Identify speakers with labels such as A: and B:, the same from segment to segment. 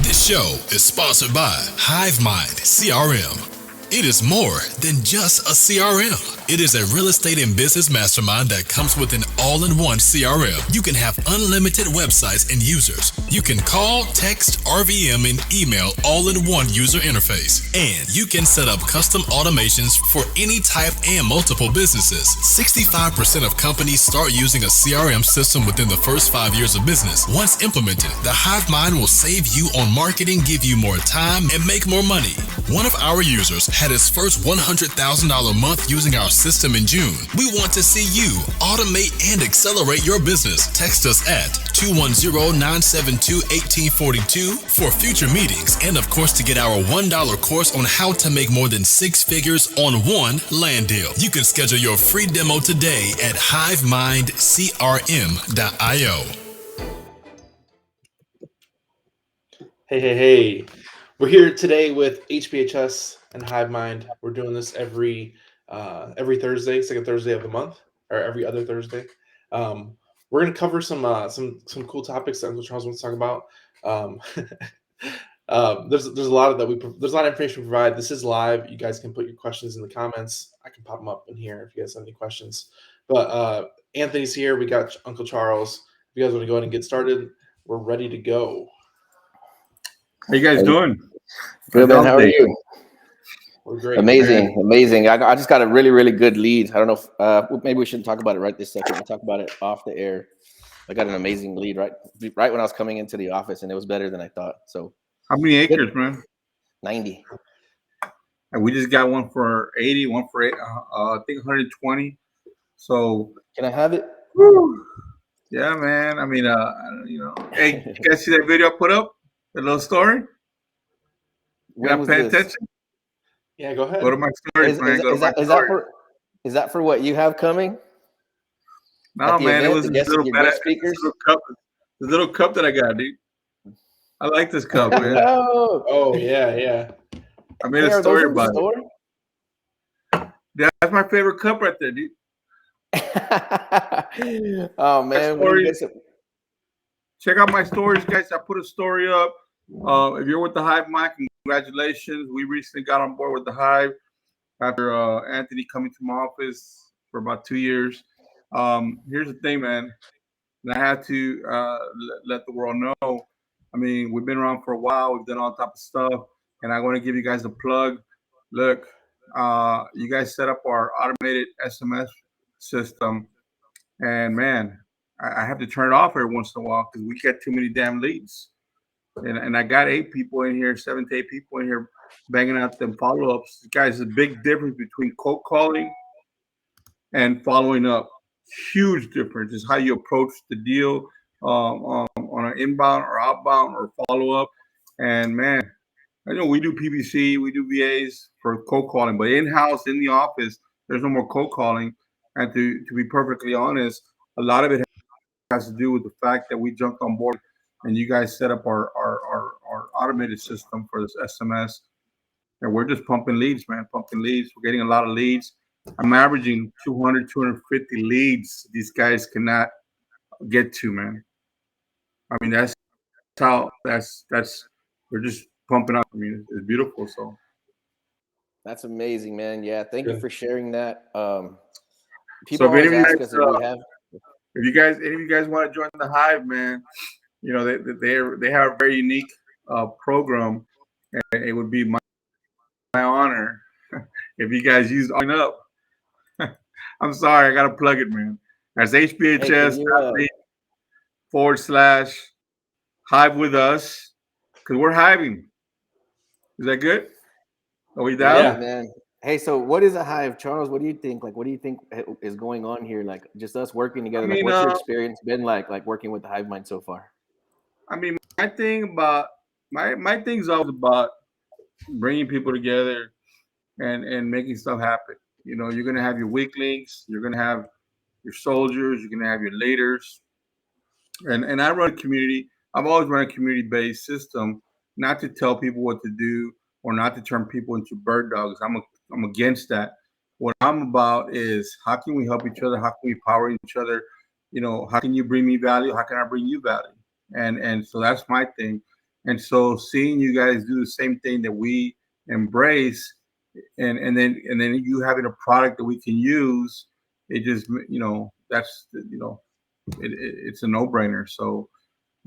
A: This show is sponsored by Hivemind CRM. It is more than just a CRM. It is a real estate and business mastermind that comes with an all-in-one CRM. You can have unlimited websites and users. You can call, text, RVM, and email all in one user interface. And you can set up custom automations for any type and multiple businesses. 65% of companies start using a CRM system within the first 5 years of business. Once implemented, the Hivemind will save you on marketing, give you more time, and make more money. One of our users had his first $100,000 month using our system in June. We want to see you automate and accelerate your business. Text us at 210-972-1842 for future meetings and, of course, to get our $1 course on how to make more than 6 figures on one land deal. You can schedule your free demo today at hivemindcrm.io.
B: Hey. We're here today with HBHS and Hivemind. We're doing this every Thursday, second Thursday of the month, or every other Thursday. We're going to cover some cool topics that Uncle Charles wants to talk about. There's a lot of information to provide. This is live. You guys can put your questions in the comments. I can pop them up in here if you guys have any questions. But Anthony's here. We got Uncle Charles. If you guys want to go ahead and get started, we're ready to go.
C: How you guys doing?
D: Good, man. How are you?
B: We're great.
D: Amazing. I just got a really good lead. I don't know if maybe we shouldn't talk about it right this second. We'll talk about it off the air. I got an amazing lead right when I was coming into the office, and it was better than I thought. So,
C: how many acres, man?
D: 90.
C: And we just got one for 80, one for I think 120. So,
D: can I have it?
C: Woo. Yeah, man. I mean, hey, you guys see that video I put up? The little story?
D: When was
C: pay
D: this?
C: attention?
B: Yeah, go ahead.
C: Go to my stories, man.
D: Is that for what you have coming?
C: No, man. It was a little cup that I got, dude. I like this cup, man.
B: Oh, yeah.
C: I made a story about it. Yeah, that's my favorite cup right there, dude.
D: Oh, man.
C: Check out my stories, guys. I put a story up. If you're with the Hivemind, congratulations. We recently got on board with the Hive after Anthony coming to my office for about 2 years. Here's the thing, man. And I had to let the world know. I mean, we've been around for a while. We've done all type of stuff. And I want to give you guys a plug. Look, you guys set up our automated SMS system. And, man, I have to turn it off every once in a while because we get too many damn leads. And I got 7 to 8 people in here banging out them follow-ups. Guys, there's a big difference between cold calling and following up. Huge difference is how you approach the deal on an inbound or outbound or follow-up. And, man, I know we do PPC, we do VAs for cold calling, but in-house, in the office, there's no more cold calling. And to be perfectly honest, a lot of it has to do with the fact that we jumped on board and you guys set up our automated system for this SMS. And we're just pumping leads, man, We're getting a lot of leads. I'm averaging 200, 250 leads these guys cannot get to, man. I mean, that's we're just pumping up. I mean, it's beautiful. So
D: that's amazing, man. Yeah, thank you for sharing that.
C: People always ask us if we have. If any of you guys want to join the Hive, man, you know they have a very unique program, and it would be my honor if you guys use Join Up. I'm sorry, I gotta plug it, man. That's HBHS.me/Hive with us, because we're hiving. Is that good? Are we down?
D: Yeah, man. Hey, so what is a Hive, Charles? What do you think? Like, what do you think is going on here? Like, just us working together. Like, what's your experience been like working with the Hivemind so far?
C: I mean, my thing's always about bringing people together and making stuff happen. You know, you're gonna have your weaklings, you're gonna have your soldiers, you're gonna have your leaders. And I run a community. I've always run a community-based system, not to tell people what to do or not to turn people into bird dogs. I'm against that. What I'm about is how can we help each other? How can we empower each other? You know, how can you bring me value? How can I bring you value? And so that's my thing. And so seeing you guys do the same thing that we embrace, and then you having a product that we can use, it just, that's, it's a no-brainer. So,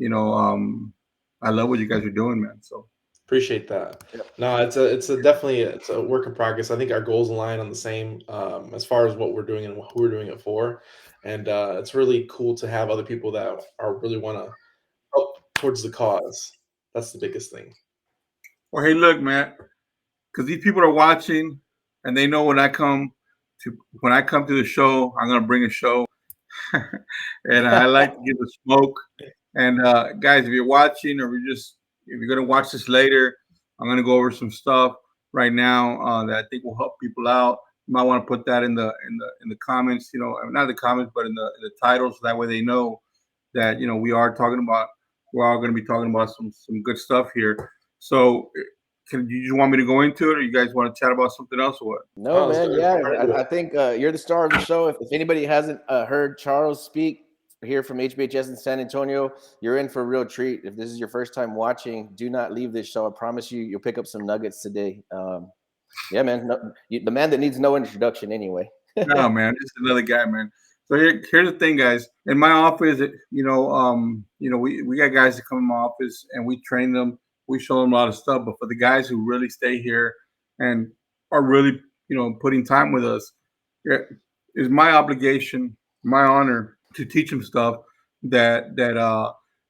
C: I love what you guys are doing, man. So
B: Appreciate that.
D: Yep.
B: No, it's a definitely it's a work in progress. I think our goals align on the same as far as what we're doing and who we're doing it for, and it's really cool to have other people that are really want to help towards the cause. That's the biggest thing.
C: well, hey, look, man, because these people are watching, and they know when I come to the show, I'm gonna bring a show, and I like to give the smoke. And guys, if you're watching, or if you're gonna watch this later, I'm gonna go over some stuff right now that I think will help people out. You might want to put that in the comments, not the comments, but in the titles, so that way they know that we are going to be talking about some good stuff here. So, you just want me to go into it, or you guys want to chat about something else, or what?
D: No,
B: Oh,
D: man.
B: so-
D: Yeah, I think you're the star of the show. If anybody hasn't heard Charles speak here from HBHS in San Antonio, you're in for a real treat. If this is your first time watching, do not leave this show. I promise you'll pick up some nuggets today. Yeah, man. The man that needs no introduction, anyway.
C: No, man, just another guy, man. So here's the thing, guys. In my office, we got guys that come in my office and we train them. We show them a lot of stuff. But for the guys who really stay here and are really, putting time with us, it's my obligation, my honor to teach them stuff that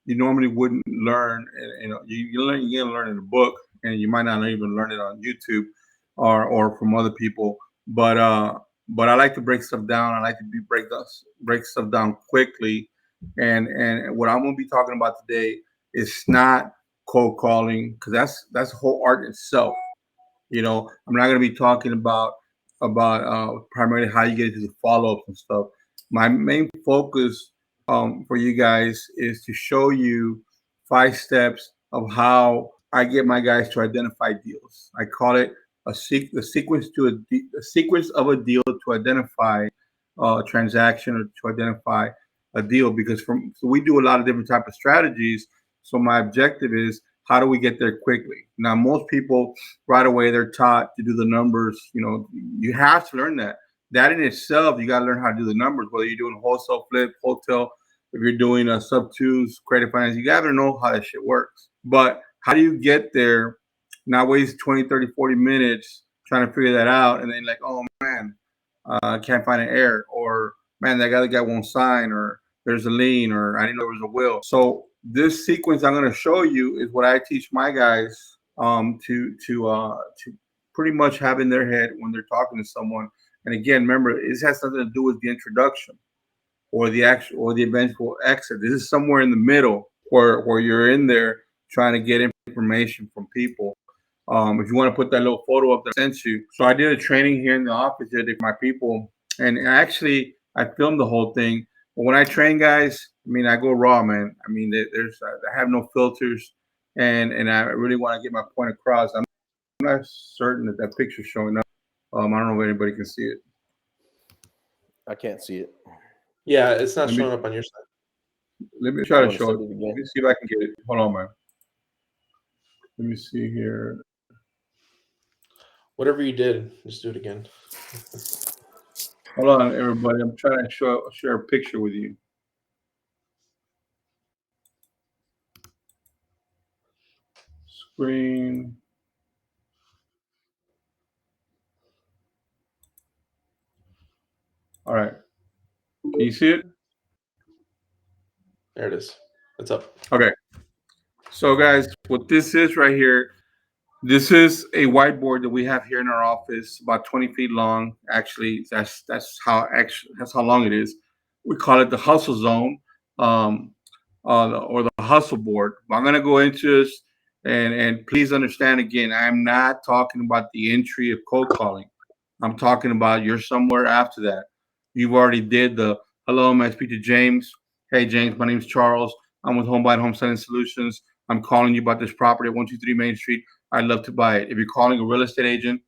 C: you normally wouldn't learn. And, you're gonna learn in a book, and you might not even learn it on YouTube or from other people. But I like to break stuff down. I like to break stuff down quickly. And what I'm going to be talking about today is not cold calling, because that's a whole art in itself. I'm not going to be talking about primarily how you get into the follow-ups and stuff. My main focus for you guys is to show you 5 steps of how I get my guys to identify deals. I call it the sequence of a deal to identify a transaction, or to identify a deal, because so we do a lot of different type of strategies. So my objective is, how do we get there quickly? Now, most people right away, they're taught to do the numbers. You have to learn that. That in itself, you got to learn how to do the numbers, whether you're doing wholesale, flip, hotel, if you're doing a sub twos, credit finance, you got to know how that shit works. But how do you get there, not waste 20, 30, 40 minutes trying to figure that out, and then like, oh man, I can't find an error, or man, that other guy won't sign, or there's a lien, or I didn't know there was a will. So this sequence I'm going to show you is what I teach my guys to pretty much have in their head when they're talking to someone. And again, remember, this has nothing to do with the introduction or the eventual exit. This is somewhere in the middle where you're in there trying to get information from people. If you want to put that little photo up that I sent you. So I did a training here in the office with my people, and actually I filmed the whole thing. But when I train guys, I go raw, man. I have no filters, and I really want to get my point across. I'm not certain that picture's showing up. I don't know if anybody can see it.
D: I can't see it.
B: Yeah, it's not showing up on your side.
C: Let me try to show it.
D: Let
C: Let me see if I can get it. Hold on, man. Let me see here.
B: Whatever you did, just do it again.
C: Hold on, everybody. I'm trying to share a picture with you. Screen. All right. Can you see it?
B: There it is. It's up.
C: Okay. So, guys, what this is right here, this is a whiteboard that we have here in our office, about 20 feet long. Actually, that's how long it is. We call it the hustle zone, or the hustle board. I'm gonna go into this, and please understand again, I'm not talking about the entry of cold calling. I'm talking about you're somewhere after that. You've already did the hello, may I speak to James? Hey, James, my name is Charles. I'm with Home Buy and Home Selling Solutions. I'm calling you about this property at 123 Main Street. I'd love to buy it. If you're calling a real estate agent,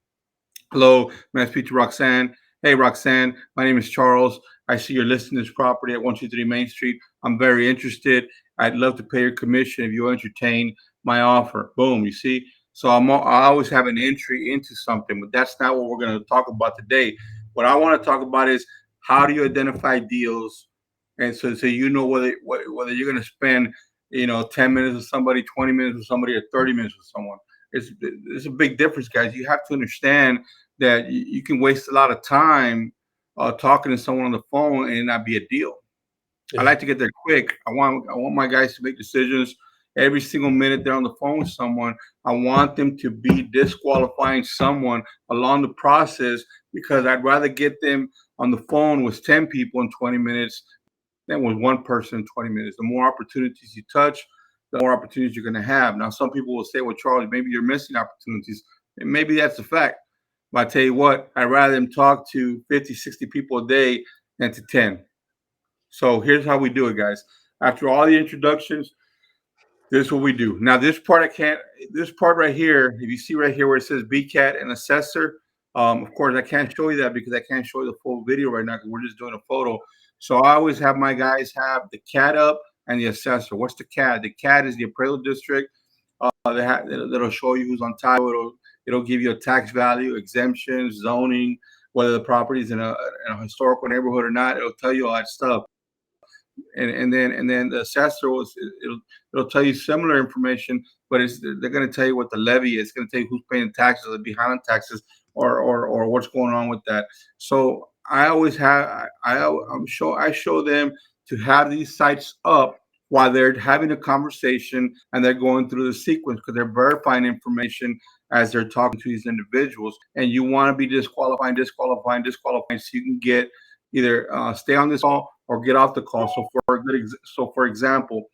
C: hello, may I speak to Roxanne? Hey, Roxanne, my name is Charles. I see you're listing this property at 123 Main Street. I'm very interested. I'd love to pay your commission if you entertain my offer. Boom, you see? So I always have an entry into something, but that's not what we're going to talk about today. What I want to talk about is how do you identify deals, and so you know whether you're going to spend 10 minutes with somebody, 20 minutes with somebody, or 30 minutes with someone. It's a big difference, guys. You have to understand that you can waste a lot of time talking to someone on the phone and it not be a deal.
B: Yeah.
C: I like to get there quick. I want my guys to make decisions every single minute they're on the phone with someone. I want them to be disqualifying someone along the process, because I'd rather get them on the phone with 10 people in 20 minutes than with one person in 20 minutes. The more opportunities you touch, the more opportunities you're going to have. Now, some people will say, well, Charles, maybe you're missing opportunities. And maybe that's a fact. But I tell you what, I'd rather them talk to 50, 60 people a day than to 10. So here's how we do it, guys. After all the introductions, this is what we do. Now, this part right here, if you see right here where it says Vacant and Assessor, of course, I can't show you that because I can't show you the full video right now because we're just doing a photo. So I always have my guys have the CAD up and the assessor. What's the CAD? The CAD is the appraisal district. That'll show you who's on title. It'll give you a tax value, exemptions, zoning, whether the property is in a historical neighborhood or not. It'll tell you all that stuff. And then the assessor it'll tell you similar information, but they're going to tell you what the levy is. It's going to tell you who's paying taxes or behind on taxes or what's going on with that. So I always have I show them to have these sites up while they're having a conversation and they're going through the sequence, because they're verifying information as they're talking to these individuals. And you want to be disqualifying so you can get either stay on this call or get off the call. So for example,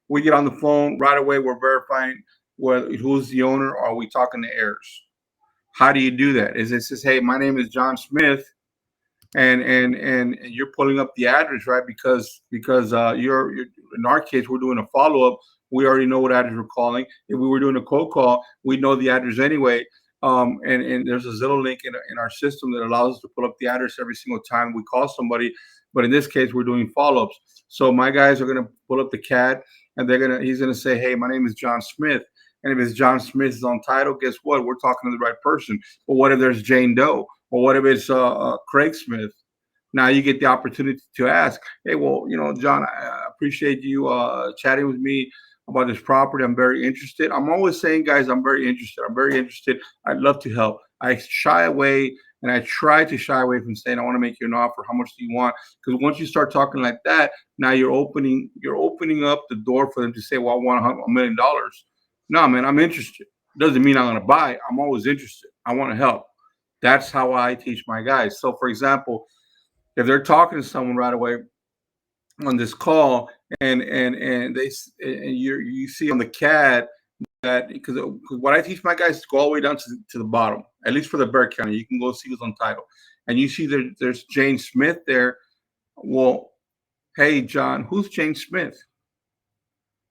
C: we get on the phone right away, we're verifying who's the owner, or are we talking to heirs? How do you do that? Is it says, hey, my name is John Smith, and you're pulling up the address, right? Because you're in our case, we're doing a follow-up. We already know what address we're calling. If we were doing a cold call, we know the address anyway. And there's a Zillow link in our system that allows us to pull up the address every single time we call somebody. But in this case, we're doing follow-ups. So my guys are going to pull up the CAD, and he's going to say, hey, my name is John Smith. And if it's John Smith is on title, guess what? We're talking to the right person. But what if there's Jane Doe? Or what if it's Craig Smith? Now you get the opportunity to ask, hey, well, John, I appreciate you chatting with me about this property. I'm very interested. I'm always saying, guys, I'm very interested. I'd love to help. I shy away, and I try to shy away from saying, I want to make you an offer. How much do you want? Because once you start talking like that, now you're opening up the door for them to say, well, I want $1 million. No, man, I'm interested. Doesn't mean I'm going to buy. I'm always interested. I want to help. That's how I teach my guys. So, for example, if they're talking to someone right away on this call, and you see on the CAD that, because what I teach my guys is go all the way down to the bottom, at least for the Bexar County. You can go see who's on title, and you see there's Jane Smith there. Well, hey, John, who's Jane Smith?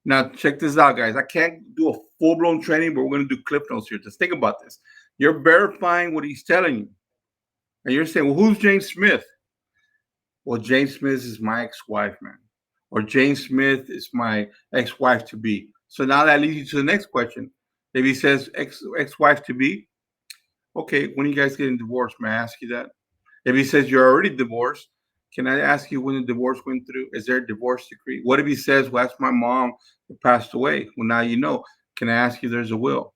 C: Now, check this out, guys. I can't do a full-blown training, but we're going to do clip notes here. Just think about this. You're verifying what he's telling you. And you're saying, well, who's Jane Smith? Well, Jane Smith is my ex-wife, man. Or Jane Smith is my ex-wife to be. So now that leads you to the next question. If he says ex-wife to be, okay, when are you guys getting divorced? May I ask you that? If he says you're already divorced, can I ask you when the divorce went through? Is there a divorce decree? What if he says, well, that's my mom who passed away? Well, now you know. Can I ask you if there's a will?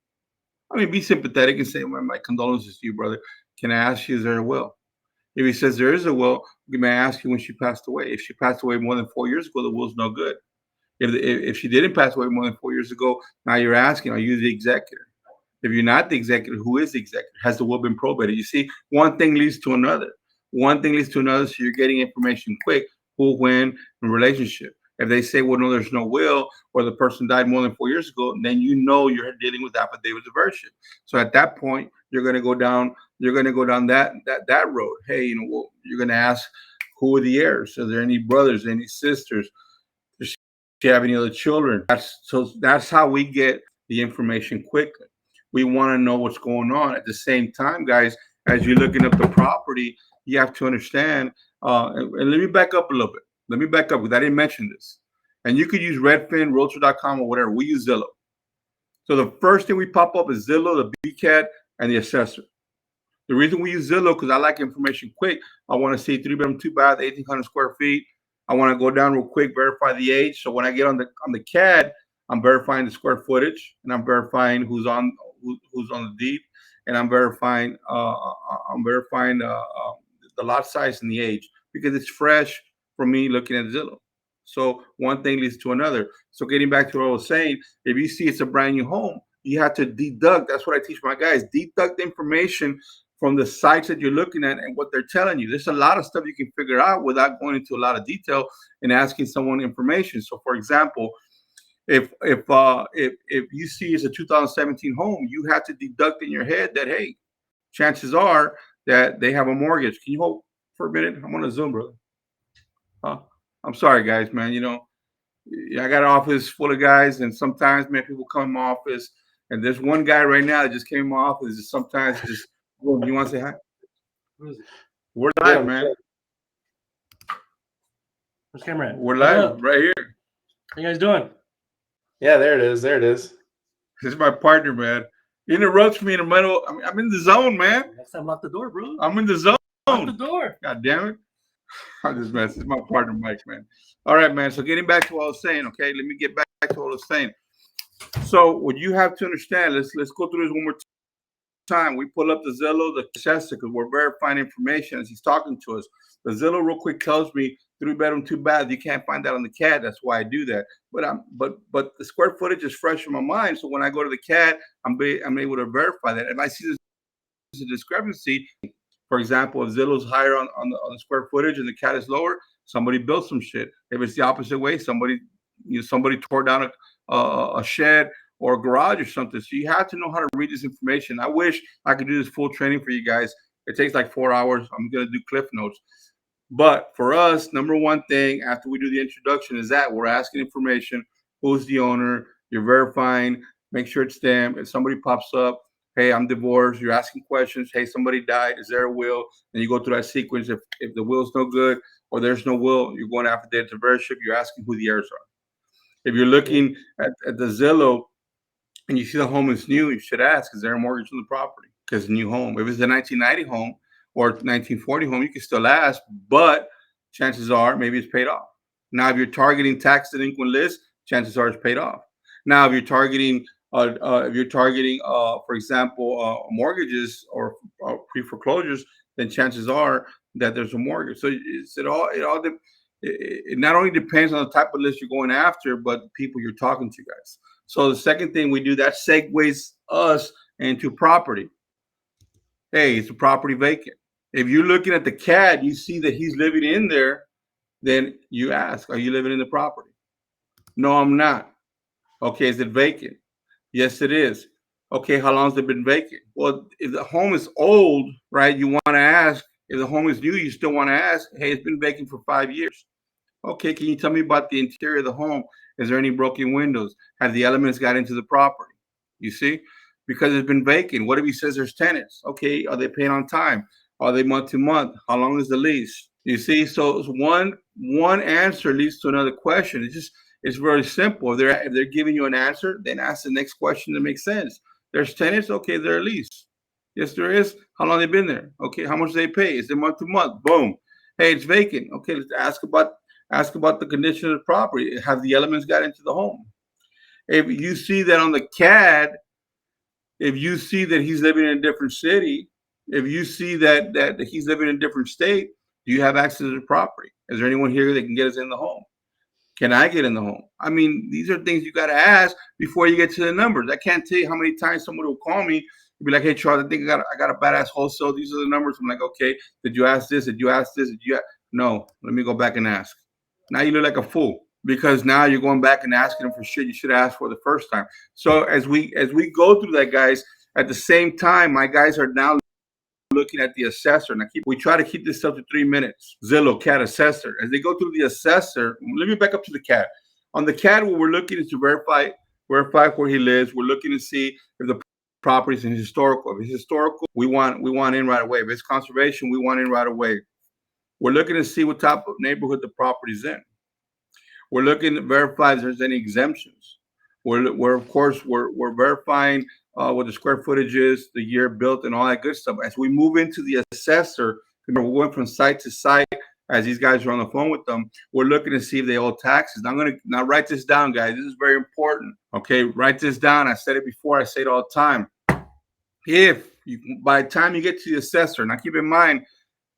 C: I mean, be sympathetic and say, well, my condolences to you, brother. Can I ask you, is there a will? If he says there is a will, may I ask you when she passed away? If she passed away more than 4 years ago, the will's no good. If she didn't pass away more than 4 years ago, now you're asking, are you the executor? If you're not the executor, who is the executor? Has the will been probated? You see, one thing leads to another. One thing leads to another, so you're getting information quick, who, when, and relationship. If they say, well, no, there's no will, or the person died more than 4 years ago, then you know you're dealing with affidavit of virtue. So at that point, you're going to go down that road. Hey, you're going to ask, who are the heirs? Are there any brothers, any sisters? Does she have any other children? That's how we get the information quickly. We want to know what's going on. At the same time, guys, as you're looking up the property, you have to understand, and let me back up a little bit. Let me back up because I didn't mention this. And you could use Redfin, Realtor.com, or whatever. We use Zillow. So the first thing we pop up is Zillow, the Vacant, and the assessor. The reason we use Zillow because I like information quick. I want to see 3-bedroom, 2-bath, 1,800 square feet. I want to go down real quick, verify the age. So when I get on the CAD, I'm verifying the square footage, and I'm verifying who's on the deed, and I'm verifying the lot size and the age because it's fresh for me looking at Zillow. So one thing leads to another. So getting back to what I was saying, if you see it's a brand new home, you have to deduct. That's what I teach my guys. Deduct the information from the sites that you're looking at and what they're telling you. There's a lot of stuff you can figure out without going into a lot of detail and asking someone information. So, for example, if you see it's a 2017 home, you have to deduct in your head that, hey, chances are that they have a mortgage. Can you hold for a minute? I'm on a Zoom, brother. I'm sorry, guys, man. You know, I got an office full of guys, and sometimes, man, people come in my office, and there's one guy right now that just came in my office. And sometimes just, well, you want to say hi? We're live, man.
E: Where's camera at?
C: We're live right here.
E: How you guys doing?
B: Yeah, there it is. There it is.
C: This is my partner, man. He interrupts me in the middle. I'm in the zone, man.
E: Next time, lock the door, bro.
C: I'm in the zone.
E: Lock the door.
C: God damn it. I just messed. This is my partner, Mike, man. All right, man. So getting back to what I was saying, okay? Let me get back to what I was saying. So what you have to understand, let's go through this one more time. We pull up the Zillow, the assessor, because we're verifying information as he's talking to us. The Zillow real quick tells me 3-bedroom, 2-bath. You can't find that on the CAD. That's why I do that. But the square footage is fresh in my mind. So when I go to the CAD, I'm able to verify that. If I see there's a discrepancy, for example, if Zillow's higher on the square footage and the CAD is lower, somebody built some shit. If it's the opposite way, somebody tore down a shed or a garage or something. So you have to know how to read this information. I wish I could do this full training for you guys. It takes like 4 hours. I'm going to do cliff notes. But for us, number one thing after we do the introduction is that we're asking information. Who's the owner? You're verifying. Make sure it's them. If somebody pops up, hey, I'm divorced. You're asking questions. Hey, somebody died. Is there a will? And you go through that sequence. If the will's no good or there's no will, you're going after the surveyorship. You're asking who the heirs are. If you're looking at the Zillow and you see the home is new, you should ask, is there a mortgage on the property? Because it's a new home. If it's a 1990 home or 1940 home, you can still ask, but chances are maybe it's paid off. Now, if you're targeting tax delinquent list, chances are it's paid off. Now, if you're targeting, for example, mortgages or pre-foreclosures, then chances are that there's a mortgage. So it not only depends on the type of list you're going after, but the people you're talking to, guys. So the second thing we do, that segues us into property. Hey, it's a property vacant. If you're looking at the CAD, you see that he's living in there, then you ask, are you living in the property? No, I'm not. Okay, is it vacant? Yes, it is. Okay, how long has it been vacant? Well, if the home is old, right, you want to ask. If the home is new, you still want to ask, hey, it's been vacant for 5 years. Okay, can you tell me about the interior of the home? Is there any broken windows? Have the elements got into the property? You see? Because it's been vacant. What if he says there's tenants? Okay, are they paying on time? Are they month to month? How long is the lease? You see? So one answer leads to another question. It's very simple. If they're giving you an answer, then ask the next question that makes sense. There's tenants? Okay, they're a lease. Yes, there is. How long they been there? Okay, how much do they pay? Is it month to month? Boom. Hey, it's vacant. Okay, let's ask about the condition of the property. Have the elements got into the home? If you see that on the CAD, if you see that he's living in a different city, if you see that he's living in a different state, do you have access to the property? Is there anyone here that can get us in the home? Can I get in the home? I mean, these are things you got to ask before you get to the numbers. I can't tell you how many times somebody will call me and be like, hey, Charles, I think I got a badass wholesale. These are the numbers. I'm like, okay, did you ask this? Did you ask this? No, let me go back and ask. Now you look like a fool because now you're going back and asking them for shit you should have asked for the first time. So as we go through that, guys, at the same time, my guys are now looking at the assessor. And we try to keep this up to 3 minutes. Zillow, CAD, assessor. As they go through the assessor, let me back up to the CAD. On the CAD, what we're looking is to verify where he lives. We're looking to see if the property is in historical. If it's historical, we want in right away. If it's conservation, we want in right away. We're looking to see what type of neighborhood the property's in. We're looking to verify if there's any exemptions. We're of course we're verifying what the square footage is, the year built, and all that good stuff. As we move into the assessor, we're going from site to site. As these guys are on the phone with them, we're looking to see if they owe taxes. Now, I'm going to now write this down, guys. This is very important. Okay, write this down. I said it before. I say it all the time. If you, by the time you get to the assessor, now keep in mind,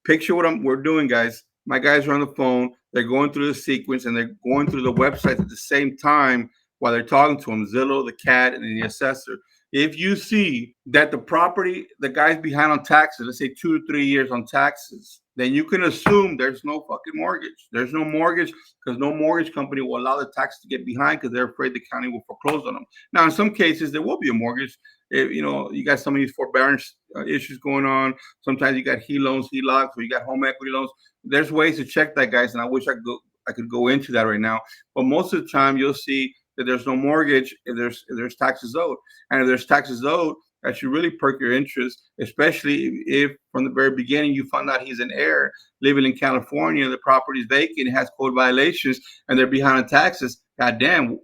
C: picture what we're doing, guys. My guys are on the phone. They're going through the sequence and they're going through the websites at the same time while they're talking to them, Zillow, the CAD, and then the assessor. If you see that the property, the guy's behind on taxes, let's say 2 to 3 years on taxes, then you can assume there's no fucking mortgage. There's no mortgage because no mortgage company will allow the tax to get behind because they're afraid the county will foreclose on them. Now, in some cases, there will be a mortgage. If, you got some of these forbearance issues going on. Sometimes you got HE loans, HELOCs, or you got home equity loans. There's ways to check that, guys, and I wish I could go into that right now. But most of the time, you'll see that there's no mortgage if there's taxes owed, and if there's taxes owed, that should really perk your interest, especially if from the very beginning you found out he's an heir living in California, the property is vacant, it has code violations, and they're behind on taxes. God damn,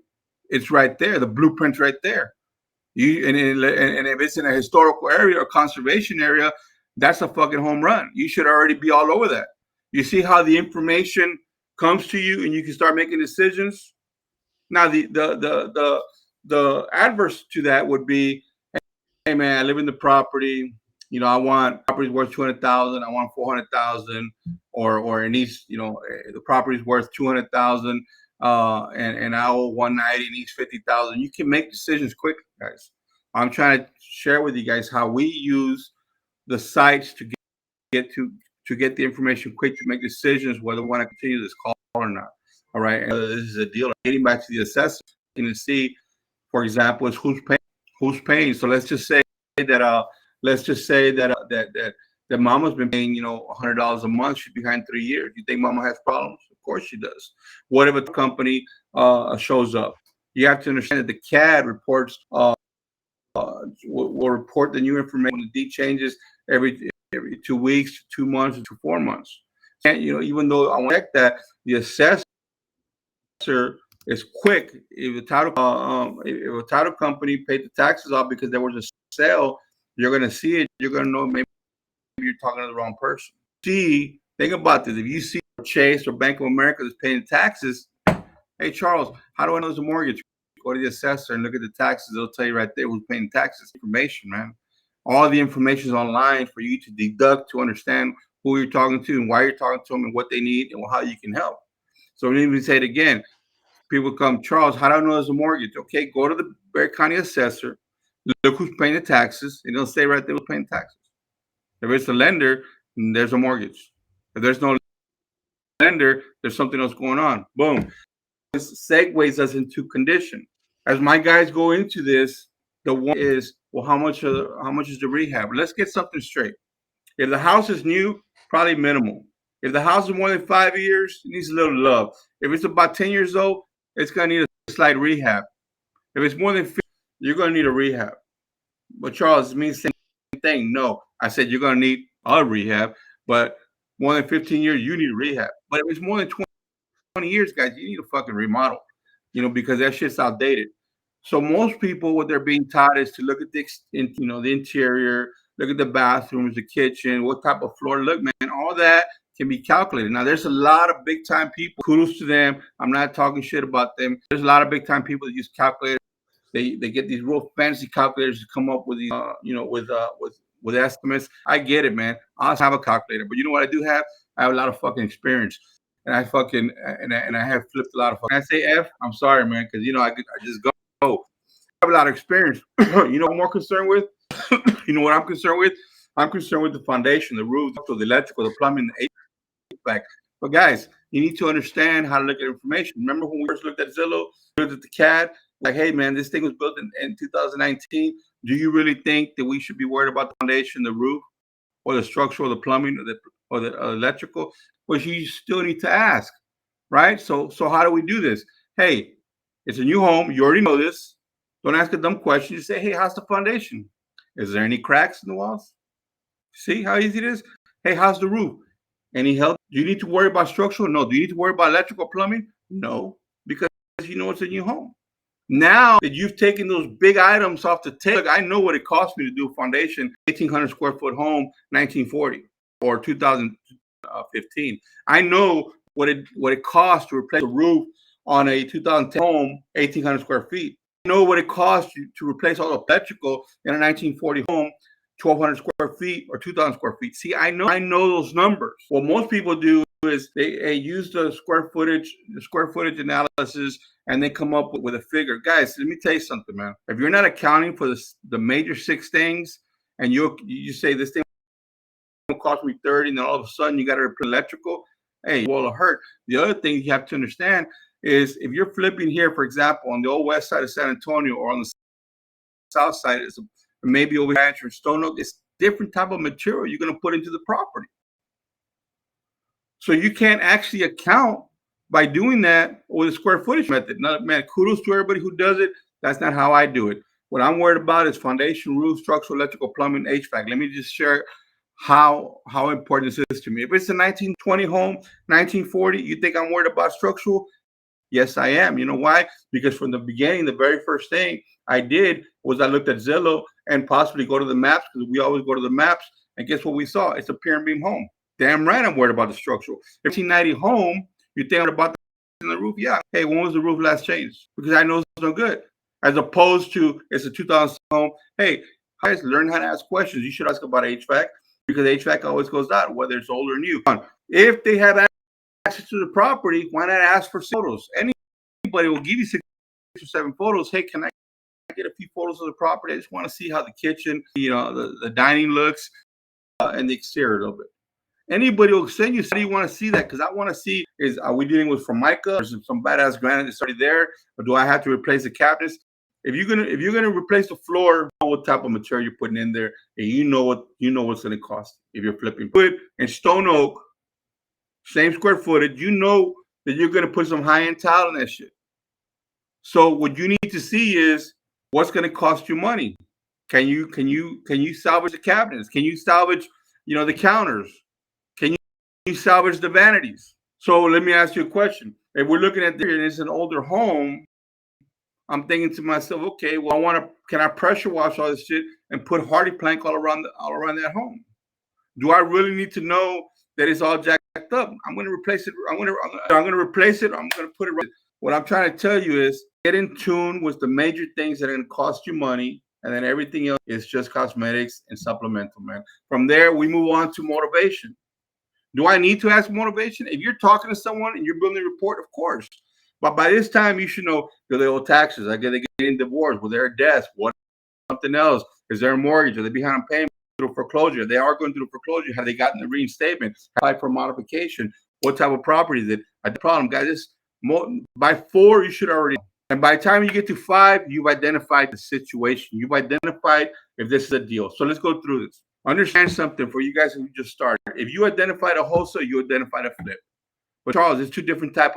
C: it's right there. The blueprint's right there. And if it's in a historical area or conservation area, that's a fucking home run. You should already be all over that. You see how the information comes to you and you can start making decisions. Now the adverse to that would be, hey man, I live in the property. I want property's worth 200,000. I want 400,000, or it needs, the property's worth 200,000, and I owe 190, needs 50,000. You can make decisions quickly, guys. I'm trying to share with you guys how we use the sites to get the information quick to make decisions whether we want to continue this call or not. All right, and this is a deal. Getting back to the assessment, you can see, for example, is who's paying. So let's just say that that mama's been paying $100 a month. She's behind 3 years. You think mama has problems? Of course she does. What if a company shows up? You have to understand that the CAD reports will report the new information. The D changes every 2 weeks, 2 months, to 4 months. And even though I want to check that, the assessor is quick. If a title company paid the taxes off because there was a sale, you're going to see it. You're going to know maybe you're talking to the wrong person. Think about this. If you see Chase or Bank of America that's paying taxes, hey Charles, how do I know there's a mortgage? Go to the assessor and look at the taxes. They'll tell you right there who's paying taxes. Information, man. All the information is online for you to deduct, to understand who you're talking to and why you're talking to them and what they need and how you can help. So let me say it again. People come, Charles, how do I know there's a mortgage? Okay, go to the Bexar County assessor, look who's paying the taxes, and they'll say right there who's paying taxes. If it's a lender, there's a mortgage. If there's no lender, there's something else going on. Boom. This segues us into condition. As my guys go into this, the one is, well, how much is the rehab? Let's get something straight. If the house is new, probably minimal. If the house is more than 5 years, it needs a little love. If it's about 10 years old, it's going to need a slight rehab. If it's more than 50, you're going to need a rehab. But Charles, it means the same thing. No, I said you're going to need a rehab, but more than 15 years, you need a rehab. But if it's more than 20 years, guys, you need a fucking remodel, because that shit's outdated. So most people, what they're being taught is to look at the interior, look at the bathrooms, the kitchen, what type of floor. Look, man, all that can be calculated. Now, there's a lot of big time people. Kudos to them. I'm not talking shit about them. There's a lot of big time people that use calculators. They get these real fancy calculators to come up with these, with estimates. I get it, man. I also have a calculator, but you know what I do have? I have a lot of fucking experience, and I have flipped a lot of. Can I say F? I'm sorry, man, because I just go. I have a lot of experience. You know what I'm more concerned with? You know what I'm concerned with? I'm concerned with the foundation, the roof, the electrical, the plumbing, the HVAC. But guys, you need to understand how to look at information. Remember when we first looked at Zillow, looked at the CAD? Like, hey, man, this thing was built in 2019. Do you really think that we should be worried about the foundation, the roof, or the structure, or the plumbing, or the electrical? Well, you still need to ask, right? So how do we do this? Hey, it's a new home. You already know this. Don't ask a dumb question. You say, hey, how's the foundation? Is there any cracks in the walls? See how easy it is? Hey, how's the roof? Any help? Do you need to worry about structural? No. Do you need to worry about electrical, plumbing? No, because it's a new home. Now that you've taken those big items off the table, I know what it cost me to do a foundation, 1,800 square foot home, 1940 or 2015. I know what it costs to replace the roof on a 2010 home, 1,800 square feet. I know what it costs to replace all the electrical in a 1940 home, 1,200 square feet or 2,000 square feet. See, I know those numbers. What most people do is they use the square footage analysis, and they come up with a figure. Guys, let me tell you something, man. If you're not accounting for the major 6 things, and you say this thing will cost me 30, and then all of a sudden you got to replace electrical, hey, well, it'll hurt. The other thing you have to understand is if you're flipping here, for example, on the old west side of San Antonio or on the south side, it's maybe over here in Stone Oak, it's different type of material you're going to put into the property. So you can't actually account by doing that with a square footage method. Now, man, kudos to everybody who does it. That's not how I do it. What I'm worried about is foundation, roof, structural, electrical, plumbing, HVAC. Let me just share how important this is to me. If it's a 1920 home, 1940, you think I'm worried about structural? Yes, I am. You know why? Because from the beginning, the very first thing I did was I looked at Zillow and possibly go to the maps, because we always go to the maps. And guess what we saw? It's a pier and beam home. Damn right I'm worried about the structural. 1990 home, you think about the roof? Yeah. Hey, when was the roof last changed? Because I know it's no good. As opposed to it's a 2000 home. Hey, guys, learn how to ask questions. You should ask about HVAC, because HVAC always goes out, whether it's old or new. If they have access to the property, why not ask for photos? Anybody will give you 6 or 7 photos. Hey, can I get a few photos of the property? I just want to see how the kitchen, the dining looks, and the exterior of it. Anybody will send you, do you want to see that? Because I want to see, are we dealing with Formica or some badass granite that's already there? Or do I have to replace the cabinets? If you're gonna replace the floor, you know what type of material you're putting in there, and you know what's gonna cost if you're flipping. Put in stone oak, same square footage, you know that you're gonna put some high-end tile in that shit. So what you need to see is what's gonna cost you money. Can you salvage the cabinets? Can you salvage, the counters? Can you salvage the vanities? So let me ask you a question. If we're looking at this and it's an older home, I'm thinking to myself, okay, well, can I pressure wash all this shit and put hardy plank all around that home? Do I really need to know that it's all jacked up? I'm going to replace it. I'm going to replace it. I'm going to put it right. What I'm trying to tell you is get in tune with the major things that are going to cost you money, and then everything else is just cosmetics and supplemental, man. From there, we move on to motivation. Do I need to ask motivation? If you're talking to someone and you're building a report, of course. But by this time, you should know, do they owe taxes? Are they getting divorced? Were there a death? What? Something else? Is there a mortgage? Are they behind on payment? Through foreclosure? They are going through foreclosure. Have they gotten the reinstatement? Applied for modification? What type of property is it? The problem, guys, by 4, you should already know. And by the time you get to 5, you've identified the situation. You've identified if this is a deal. So let's go through this. Understand something for you guys who just started. If you identified a wholesale, you identified a flip. But Charles, it's two different type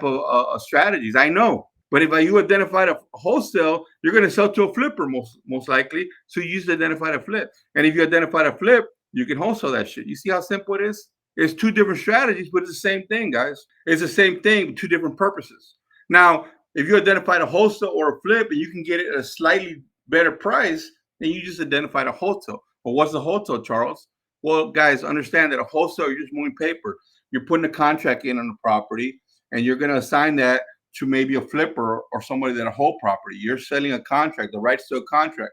C: of strategies. I know. But if you identified a wholesale, you're going to sell to a flipper most likely. So you just identified a flip. And if you identified a flip, you can wholesale that shit. You see how simple it is? It's 2 different strategies, but it's the same thing, guys. It's the same thing with 2 different purposes. Now, if you identified a wholesale or a flip and you can get it at a slightly better price, then you just identified a wholesale. But what's a wholesale, Charles? Well, guys, understand that a wholesale, you're just moving paper. You're putting a contract in on the property, and you're going to assign that to maybe a flipper or somebody that a whole property. You're selling a contract, the rights to a contract.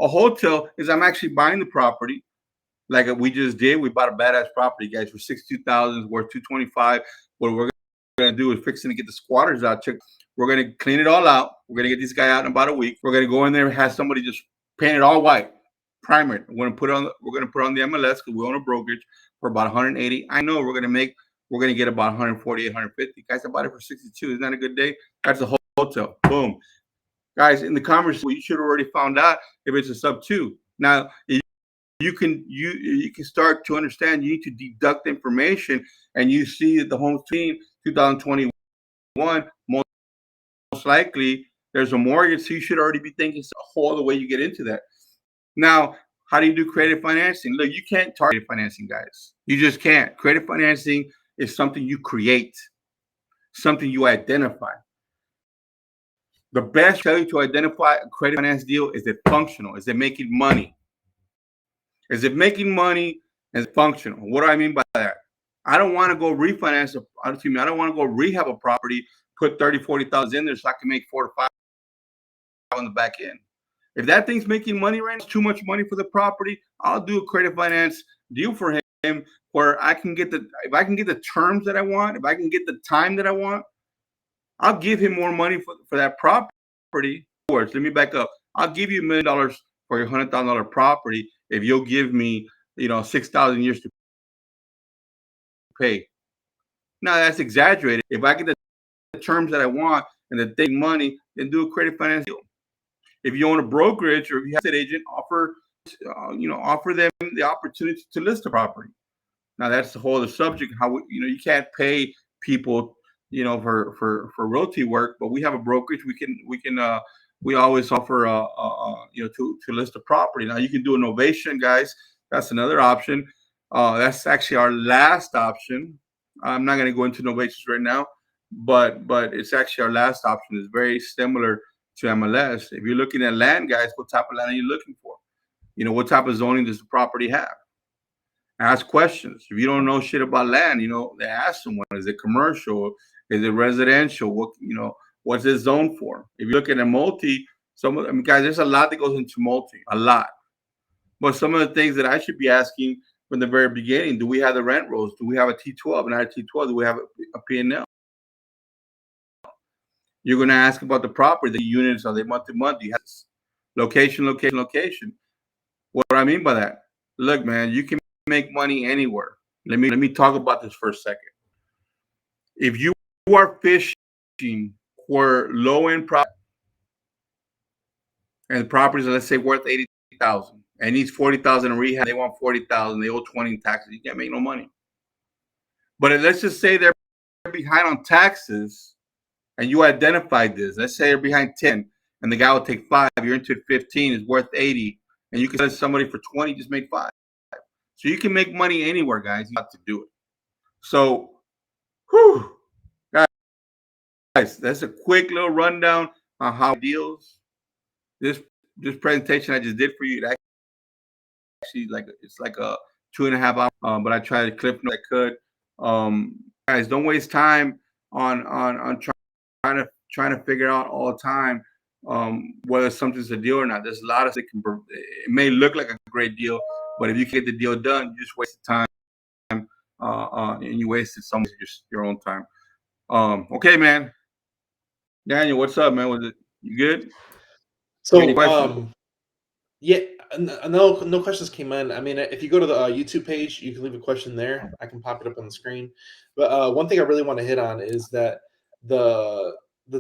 C: A wholesale is I'm actually buying the property, like we just did. We bought a badass property, guys, for $62,000, worth $225,000. What we're going to do is fixing to get the squatters out. We're going to clean it all out. We're going to get this guy out in about a week. We're going to go in there and have somebody just paint it all white, primer it. We're going to put on the MLS because we own a brokerage for about 180. I know we're going to get about 140, 150. Guys, I bought it for 62. Isn't that a good day? That's a hotel. Boom. Guys, in the conversation, you should have already found out if it's a sub 2. Now, you can start to understand. You need to deduct information, and you see that the home team 2021 most likely there's a mortgage, so you should already be thinking all the way you get into that. Now, how do you do creative financing? Look, you can't target financing, guys. You just can't. Creative financing is something you create, something you identify. The best way to identify a credit finance deal is it functional? Is it making money? Is it making money and functional? What do I mean by that? I don't want to go refinance. I don't want to go rehab a property, put 30, 40,000 in there so I can make 4 to 5 on the back end. If that thing's making money right now, too much money for the property, I'll do a credit finance deal for him where I can get if I can get the terms that I want, if I can get the time that I want, I'll give him more money for that property. Let me back up. I'll give you $1 million for your $100,000 property if you'll give me, 6,000 years to pay. Now that's exaggerated. If I get the terms that I want and the thing money, then do a credit finance deal. If you own a brokerage or if you have an agent, offer them the opportunity to list a property. Now that's the whole other subject. How you can't pay people for realty work, but we have a brokerage. We always offer to list a property. Now you can do a novation, guys. That's another option. That's actually our last option. I'm not going to go into novations right now, but it's actually our last option. It's very similar to MLS. If you're looking at land, guys, what type of land are you looking for? What type of zoning does the property have? Ask questions. If you don't know shit about land, they ask someone, is it commercial? Is it residential? What's it zoned for? If you look at a multi, guys, there's a lot that goes into multi, a lot. But some of the things that I should be asking from the very beginning, do we have the rent rolls? Do we have a T12? And not a T12, do we have a P&L? You're going to ask about the property, the units, are they month to month? Location. What do I mean by that? Look, man, you can make money anywhere. Let me talk about this for a second. If you are fishing for low-end property, and the properties are, let's say, worth $80,000 and needs $40,000 in rehab, they want $40,000, they owe $20,000 in taxes, you can't make no money. But let's just say they're behind on taxes, and you identified this. Let's say they're behind 10, and the guy will take 5. You're into 15, it's worth 80, and you can sell somebody for 20, just make 5. So you can make money anywhere, guys. You have to do it. So, guys, that's a quick little rundown on how it deals. This presentation I just did for you, actually it's like a 2.5 hour, but I tried to clip what I could. Guys, don't waste time on trying to figure out all the time whether something's a deal or not. There's a lot of it may look like a great deal, but if you get the deal done, you just wasted time, and you wasted some of your own time. Okay, man. Daniel, what's up, man? Was it you good?
B: So,
C: Any questions?
B: yeah, no questions came in. I mean, if you go to the YouTube page, you can leave a question there. I can pop it up on the screen. But one thing I really want to hit on is that the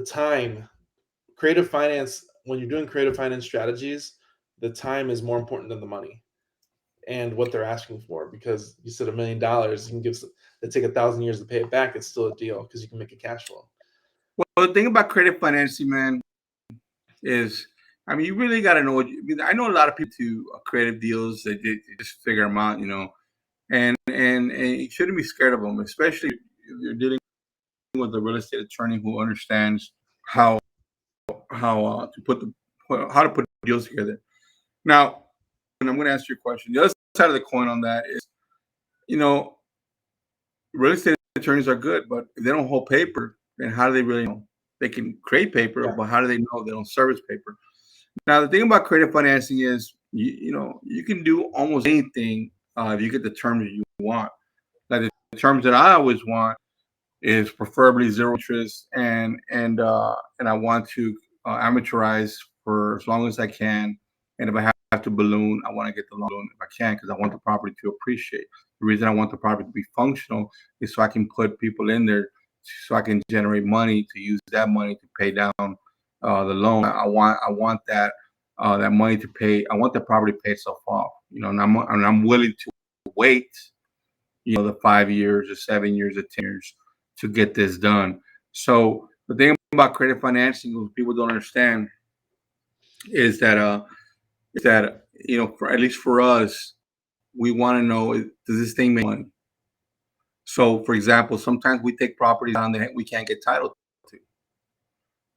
B: time, creative finance, when you're doing creative finance strategies, the time is more important than the money and what they're asking for. Because you said $1 million, you can give it take 1,000 years to pay it back. It's still a deal because you can make a cash flow.
C: Well, the thing about creative financing, man, is you really got to know I know a lot of people do creative deals. They just figure them out, and you shouldn't be scared of them, especially if you're dealing with a real estate attorney who understands how to put deals together. Now, and I'm going to ask you a question. The other side of the coin on that is, real estate attorneys are good, but if they don't hold paper, then how do they really know? They can create paper, but how do they know they don't service paper? Now, the thing about creative financing is, you can do almost anything if you get the terms that you want. Like the terms that I always want is preferably zero interest, and I want to amateurize for as long as I can. And if I have to balloon, I want to get the loan if I can, because I want the property to appreciate. The reason I want the property to be functional is so I can put people in there, so I can generate money to use that money to pay down the loan. I want that money to pay. I want the property to pay itself off. And I'm willing to wait, the 5 years or 7 years or 10 years to get this done. So the thing about creative financing, what people don't understand, is that for at least for us, we want to know, does this thing make money? So, for example, sometimes we take properties on that we can't get title to,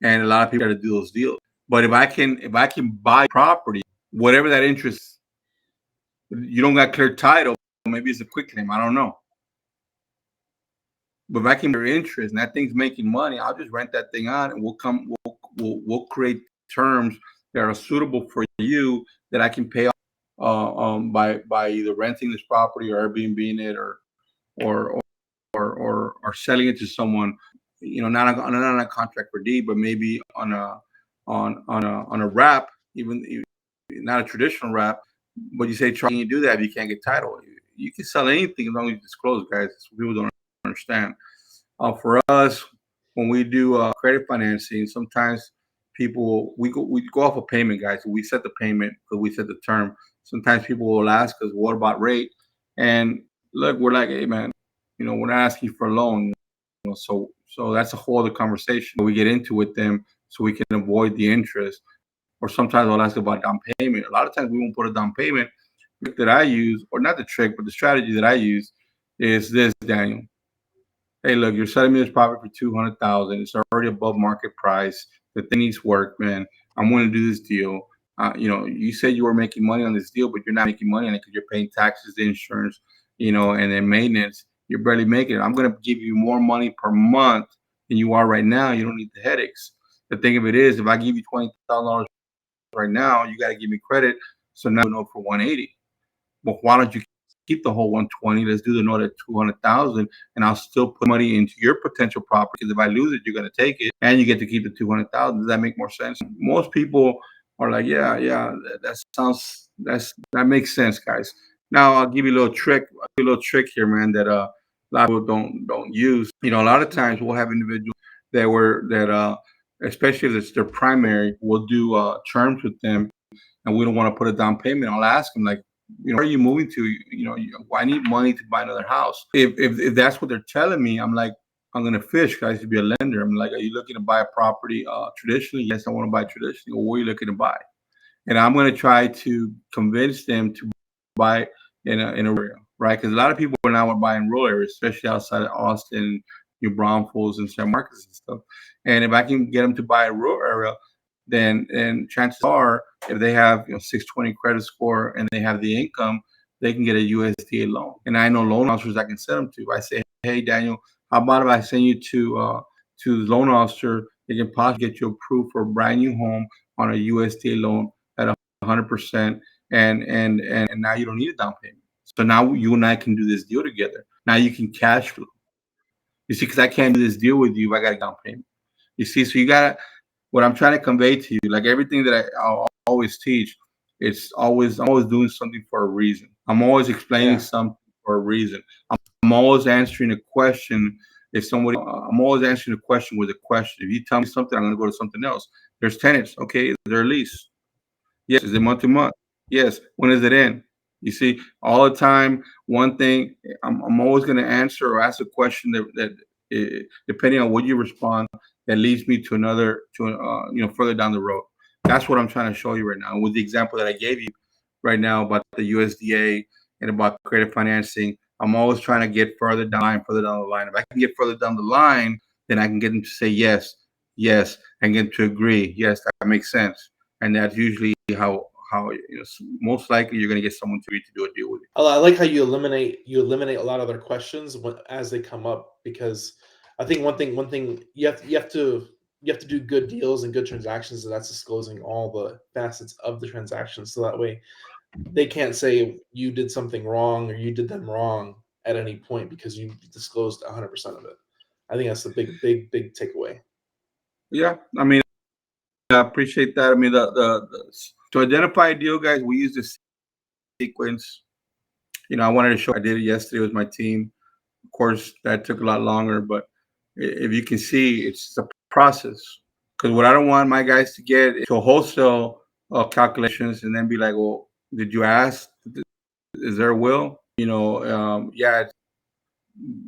C: and a lot of people try to do those deals. But if I can buy property, whatever that interest, you don't got clear title, maybe it's a quick claim, I don't know. But if I can get interest and that thing's making money, I'll just rent that thing out, and we'll create terms that are suitable for you that I can pay off by either renting this property or Airbnb it or selling it to someone, not on a contract for deed, but maybe on a wrap, even not a traditional wrap. But you say, Charlie, can you do that if you can't get title? You can sell anything as long as you disclose, guys. People don't understand. For us, when we do credit financing, sometimes people we go off a payment, guys. We set the payment because we set the term. Sometimes people will ask us, "What about rate?" And look, we're like, "Hey, man, we're not asking for a loan." So that's a whole other conversation we get into with them, so we can avoid the interest. Or sometimes I'll ask about down payment. A lot of times we won't put a down payment. The trick that I use, or not the trick, but the strategy that I use is this, Daniel. Hey, look, you're selling me this property for $200,000. It's already above market price. The thing needs work, man. I'm going to do this deal. You said you were making money on this deal, but you're not making money on it because you're paying taxes, insurance, and then maintenance. You're barely making it. I'm going to give you more money per month than you are right now. You don't need the headaches. The thing of it is, if I give you $20,000 right now, you got to give me credit. So now you know for 180. But why don't you keep the whole 120? Let's do the note at 200,000, and I'll still put money into your potential property. Because if I lose it, you're going to take it, and you get to keep the 200,000. Does that make more sense? Most people are like, yeah, that makes sense, guys. Now I'll give you a little trick. Here, man, that a lot of people don't use. A lot of times we'll have individuals that especially if it's their primary, we'll do terms with them, and we don't want to put a down payment. I'll ask them, like, where are you moving to? I need money to buy another house. If that's what they're telling me, I'm like, I'm gonna fish, guys, to be a lender. I'm like, are you looking to buy a property traditionally? Yes, I want to buy traditionally. Well, what are you looking to buy? And I'm gonna try to convince them to buy in a area, right? Because a lot of people now are buying rural areas, especially outside of Austin, New Braunfels, and San Marcos and stuff. And if I can get them to buy a rural area, then chances are, if they have 620 credit score and they have the income, they can get a USDA loan. And I know loan officers I can send them to. I say, hey, Daniel, how about if I send you to the loan officer? They can possibly get you approved for a brand new home on a USDA loan at 100%, and now you don't need a down payment. So now you and I can do this deal together. Now you can cash flow. You see, because I can't do this deal with you if I got a down payment. You see, so you got what I'm trying to convey to you, like everything that I'll always teach, I'm always doing something for a reason. I'm always explaining something for a reason. I'm always answering a question. I'm always answering a question with a question. If you tell me something, I'm going to go to something else. There's tenants. Okay. Is there a lease? Yes. Is it month to month? Yes. When does it end? You see, all the time, one thing, I'm always going to answer or ask a question that depending on what you respond, that leads me to another, further down the road. That's what I'm trying to show you right now. With the example that I gave you right now about the USDA and about creative financing, I'm always trying to get further down the line. If I can get further down the line, then I can get them to say yes, and get them to agree. Yes, that makes sense. And that's usually how most likely you're going to get someone to agree to do a deal with you.
B: I like how you eliminate a lot of their questions as they come up, because I think one thing you have to do good deals and good transactions, and that's disclosing all the facets of the transaction, so that way they can't say you did something wrong or you did them wrong at any point because you disclosed 100% of it. I think that's the big takeaway.
C: Yeah, I mean, I appreciate that. I mean, to identify a deal, guys, we use this sequence. I wanted to show. I did it yesterday with my team. Of course, that took a lot longer, but if you can see, it's a process. Because what I don't want my guys to get is to wholesale calculations and then be like, well, did you ask? Is there a will? Yeah,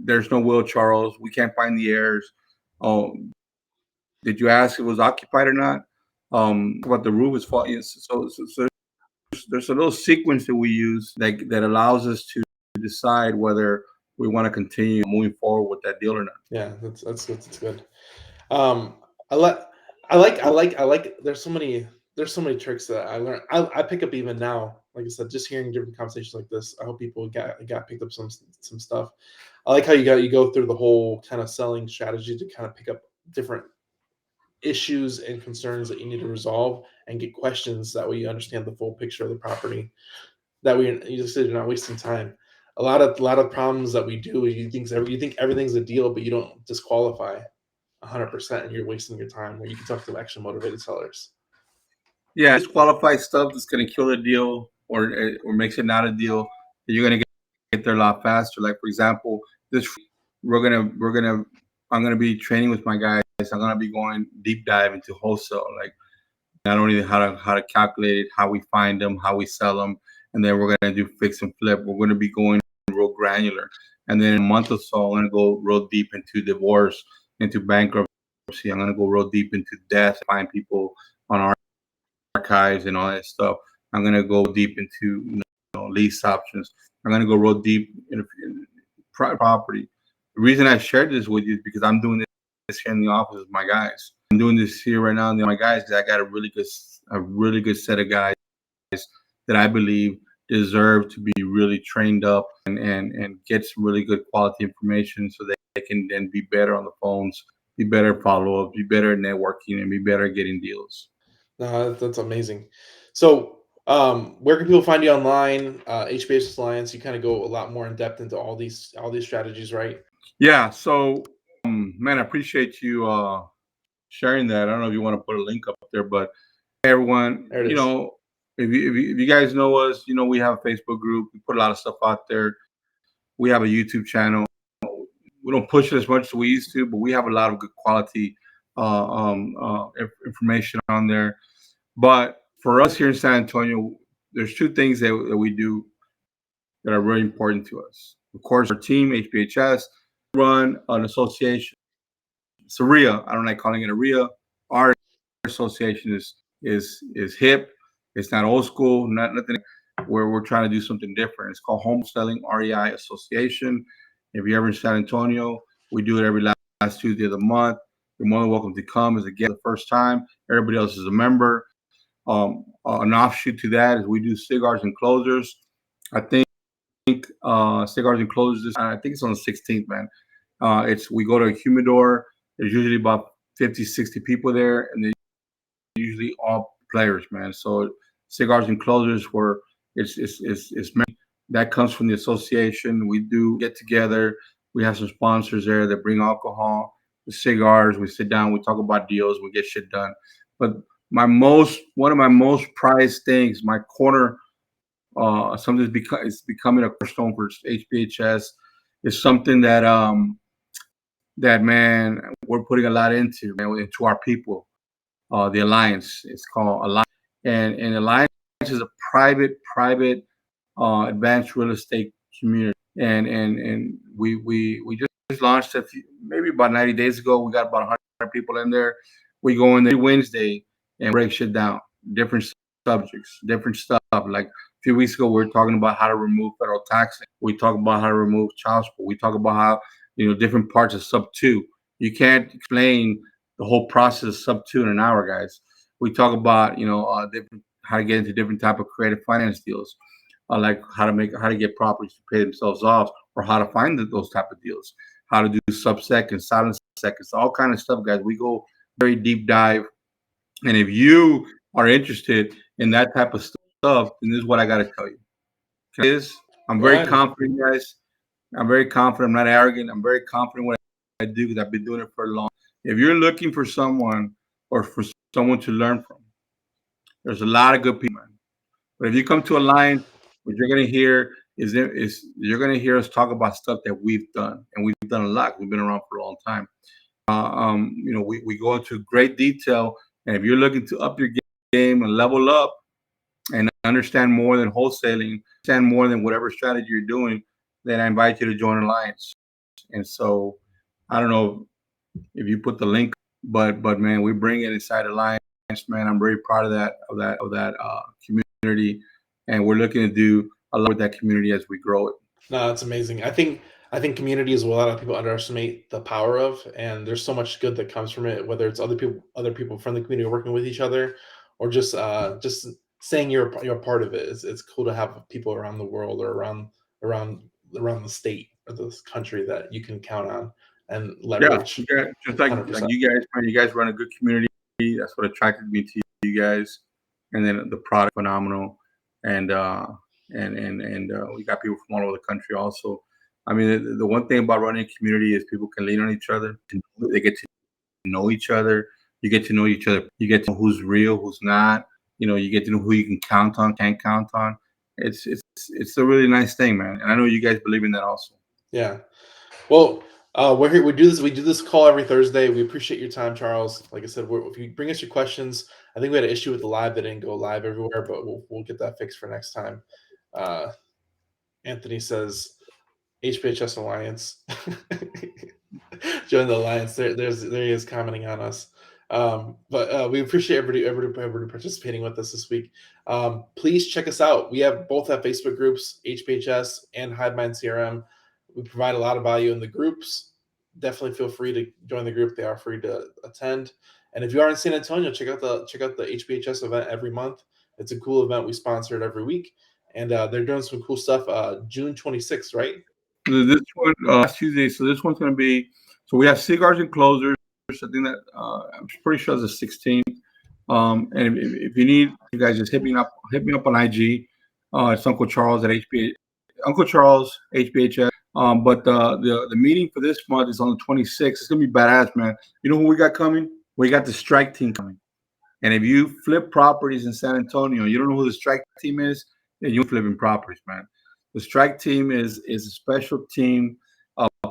C: there's no will, Charles. We can't find the heirs. Oh, did you ask if it was occupied or not? What the roof is faulty. So there's a little sequence that we use that allows us to decide whether we want to continue moving forward with that deal or not.
B: Yeah, that's good. I I like. There's so many tricks that I learned. I pick up even now. Like I said, just hearing different conversations like this. I hope people got picked up some stuff. I like how you go through the whole kind of selling strategy to kind of pick up different issues and concerns that you need to resolve and get questions. That way you understand the full picture of the property. That way you just said you're not wasting time. A lot of problems that we do, you think everything's a deal, but you don't disqualify 100%, and you're wasting your time. Where you can talk to actually motivated sellers.
C: Yeah, disqualified stuff that's going to kill the deal or makes it not a deal. You're going to get there a lot faster. Like for example, I'm gonna be training with my guys. I'm gonna be going deep dive into wholesale, like not only how to calculate it, how we find them, how we sell them, and then we're gonna do fix and flip. We're gonna be going real granular, and then in a month or so, I'm gonna go real deep into divorce, into bankruptcy. I'm gonna go real deep into death, find people on our archives and all that stuff. I'm gonna go deep into lease options. I'm gonna go real deep in property. The reason I shared this with you is because I'm doing this here in the office with my guys. I'm doing this here right now with my guys because I got a really good set of guys that I believe deserve to be really trained up and get some really good quality information so that they can then be better on the phones, be better follow up, be better at networking, and be better at getting deals.
B: No, that's amazing. So, where can people find you online? HBHS Alliance. You kind of go a lot more in depth into all these strategies, right?
C: Yeah. So, man, I appreciate you sharing that. I don't know if you want to put a link up there, but hey, everyone,
B: There it is.
C: if you guys know us, we have a Facebook group. We put a lot of stuff out there. We have a YouTube channel. We don't push it as much as we used to, but we have a lot of good quality information on there. But for us here in San Antonio, there's two things that we do that are really important to us. Of course, our team, HBHS, run an association. It's a RIA. I don't like calling it a RIA. Our association is hip. It's not old school. Nothing. Where we're trying to do something different. It's called Home Selling REI Association. If you're ever in San Antonio, we do it every last Tuesday of the month. You're more than welcome to come as a guest the first time. Everybody else is a member. An offshoot to that is we do cigars and closers. I think cigars and closers. I think it's on the 16th, man. We go to a humidor. There's usually about 50, 60 people there, and they're usually all players, man. So cigars and closers where it's that comes from the association. We do get together. We have some sponsors there that bring alcohol, the cigars. We sit down. We talk about deals. We get shit done. But one of my most prized things, my corner, something is becoming a cornerstone for HBHS, is something that man we're putting a lot into, man, into our people. The Alliance. It's called Alliance, and Alliance is a private advanced real estate community, and we just launched maybe about 90 days ago. We got about 100 people in there. We go in there every Wednesday and break shit down, different subjects, different stuff. Like a few weeks ago, we were talking about how to remove federal taxing. We talk about how to remove child support. We talk about how different parts of sub 2. You can't explain the whole process of sub 2 in an hour, guys. We talk about how to get into different type of creative finance deals, like how to get properties to pay themselves off, or how to find those type of deals, how to do sub-seconds, silent seconds, all kind of stuff, guys. We go very deep dive, and if you are interested in that type of stuff, then this is what I got to tell you. I'm very confident, guys. I'm very confident. I'm not arrogant. I'm very confident what I do because I've been doing it for a long. If you're looking for someone or for someone to learn from, there's a lot of good people, man. But if you come to Alliance, what you're gonna hear is you're gonna hear us talk about stuff that we've done, and we've done a lot. We've been around for a long time. We go into great detail, and if you're looking to up your game and level up and understand more than wholesaling, understand more than whatever strategy you're doing, then I invite you to join Alliance. And so, I don't know if you put the link, but man, we bring it inside Alliance, man. I'm very proud of that community, and we're looking to do a lot with that community as we grow it.
B: No, that's amazing. I think I think community is what a lot of people underestimate the power of, and there's so much good that comes from it. Whether it's other people from the community working with each other, or just saying you're a part of it. It's cool to have people around the world or around the state or this country that you can count on and
C: Yeah,
B: leverage.
C: just like
B: 100%.
C: you guys, man, you guys run a good community. That's what attracted me to you guys, and then the product phenomenal, and we got people from all over the country also. I mean, the one thing about running a community is people can lean on each other. They get to know each other. You get to know each other. You get to know who's real, who's not. You get to know who you can count on, can't count on. It's a really nice thing, man. And I know you guys believe in that also.
B: Yeah. Well, we're here. We do this. We do this call every Thursday. We appreciate your time, Charles. Like I said, if you bring us your questions, I think we had an issue with the live that didn't go live everywhere, but we'll get that fixed for next time. Anthony says HBHS Alliance. Join the alliance. There he is commenting on us. But we appreciate everybody participating with us this week. Please check us out. We both have Facebook groups, HBHS and Hivemind CRM. We provide a lot of value in the groups. Definitely feel free to join the group. They are free to attend. And if you are in San Antonio, check out the HBHS event every month. It's a cool event. We sponsor it every week, and they're doing some cool stuff. June 26th, right?
C: This one last Tuesday. So this one's going to be. So we have cigars and closers. I think that I'm pretty sure it's the 16th. And if you need, you guys just hit me up on IG. It's Uncle Charles at Uncle Charles HBHS. But the meeting for this month is on the 26th. It's gonna be badass, man. You know who we got coming? We got the strike team coming. And if you flip properties in San Antonio, you don't know who the strike team is, then you're flipping properties, man. The strike team is a special team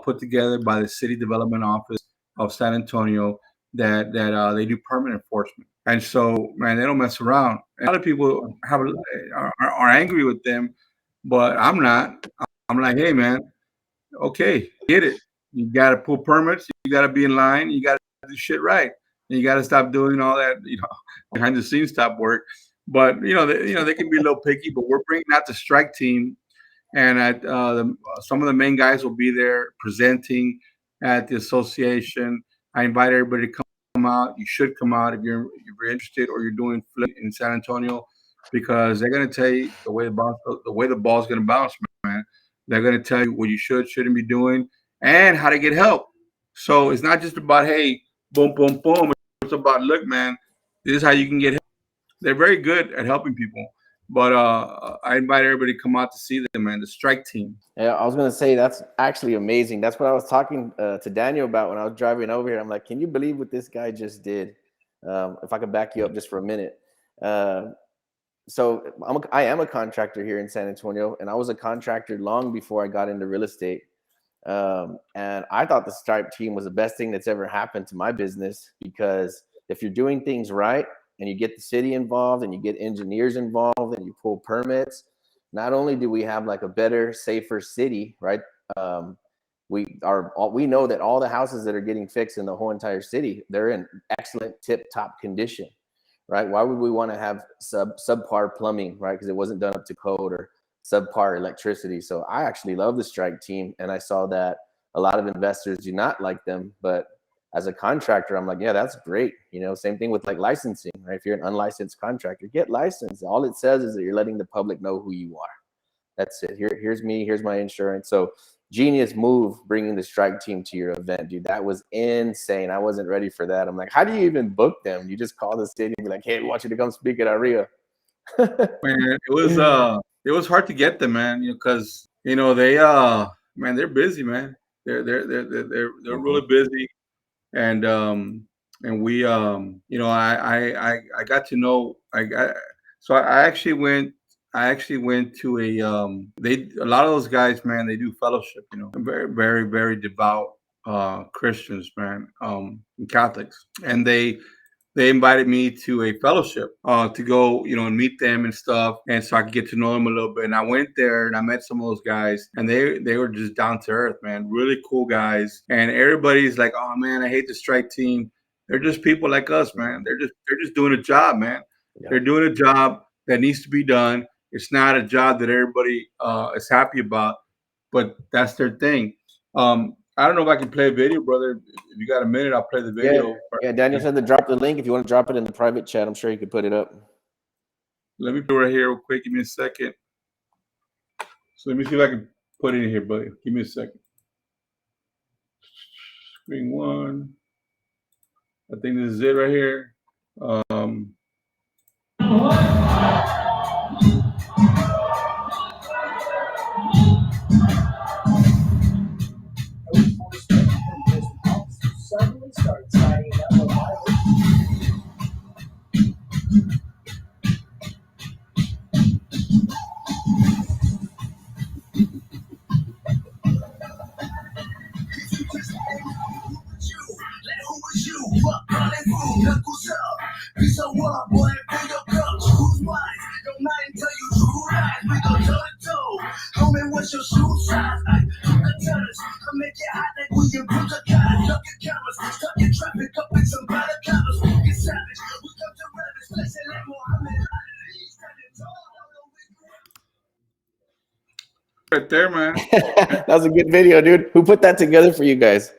C: put together by the City Development Office of San Antonio that they do permit enforcement. And so, man, they don't mess around. A lot of people are angry with them, but I'm not. I'm like, hey, man, okay, get it. You got to pull permits. You got to be in line. You got to do shit right. And you got to stop doing all that, behind the scenes type work. But they can be a little picky. But we're bringing out the strike team, and some of the main guys will be there presenting at the association. I invite everybody to come out. You should come out if you're interested or you're doing flip in San Antonio, because they're gonna tell you the way the ball's gonna bounce, man. They're gonna tell you what you shouldn't be doing, and how to get help. So it's not just about, hey, boom, boom, boom. It's about, look, man, this is how you can get help. They're very good at helping people. But I invite everybody to come out to see them, man. The strike team.
D: Yeah, I was gonna say that's actually amazing. That's what I was talking to Daniel about when I was driving over here. I'm like, can you believe what this guy just did? If I could back you up just for a minute. So I am a contractor here in San Antonio, and I was a contractor long before I got into real estate. And I thought the strike team was the best thing that's ever happened to my business, because if you're doing things right and you get the city involved and you get engineers involved and you pull permits, not only do we have like a better, safer city, right? We know that all the houses that are getting fixed in the whole entire city, they're in excellent tip-top condition, right? Why would we want to have subpar plumbing, right? Because it wasn't done up to code, or subpar electricity. So I actually love the strike team, and I saw that a lot of investors do not like them, but as a contractor, I'm like, yeah, that's great. Same thing with like licensing, right? If you're an unlicensed contractor, get licensed. All it says is that you're letting the public know who you are. That's it. Here's me. Here's my insurance. So genius move bringing the strike team to your event, dude. That was insane. I wasn't ready for that. I'm like, how do you even book them? You just call the city and be like, hey, we want you to come speak at our RIA.
C: Man, it was hard to get them, man, because they man, they're busy, man. They're really busy. And we I got to know I actually went to a lot of those guys, man, they do fellowship, very, very, very devout Christians, man, Catholics, and they invited me to a fellowship to go, and meet them and stuff. And so I could get to know them a little bit. And I went there and I met some of those guys, and they were just down to earth, man. Really cool guys. And everybody's like, oh man, I hate the strike team. They're just people like us, man. They're just doing a job, man. Yeah. They're doing a job that needs to be done. It's not a job that everybody is happy about, but that's their thing. I don't know if I can play a video, brother. If you got a minute, I'll play the video.
D: Yeah, Daniel said to drop the link. If you want to drop it in the private chat, I'm sure he could put it up.
C: Let me do it right here real quick. Give me a second. So let me see if I can put it in here, buddy. Give me a second. Screen one. I think this is it right here.
F: Suddenly started sliding down the line.
C: Right there, man.
D: That was a good video, dude. Who put that together for you guys?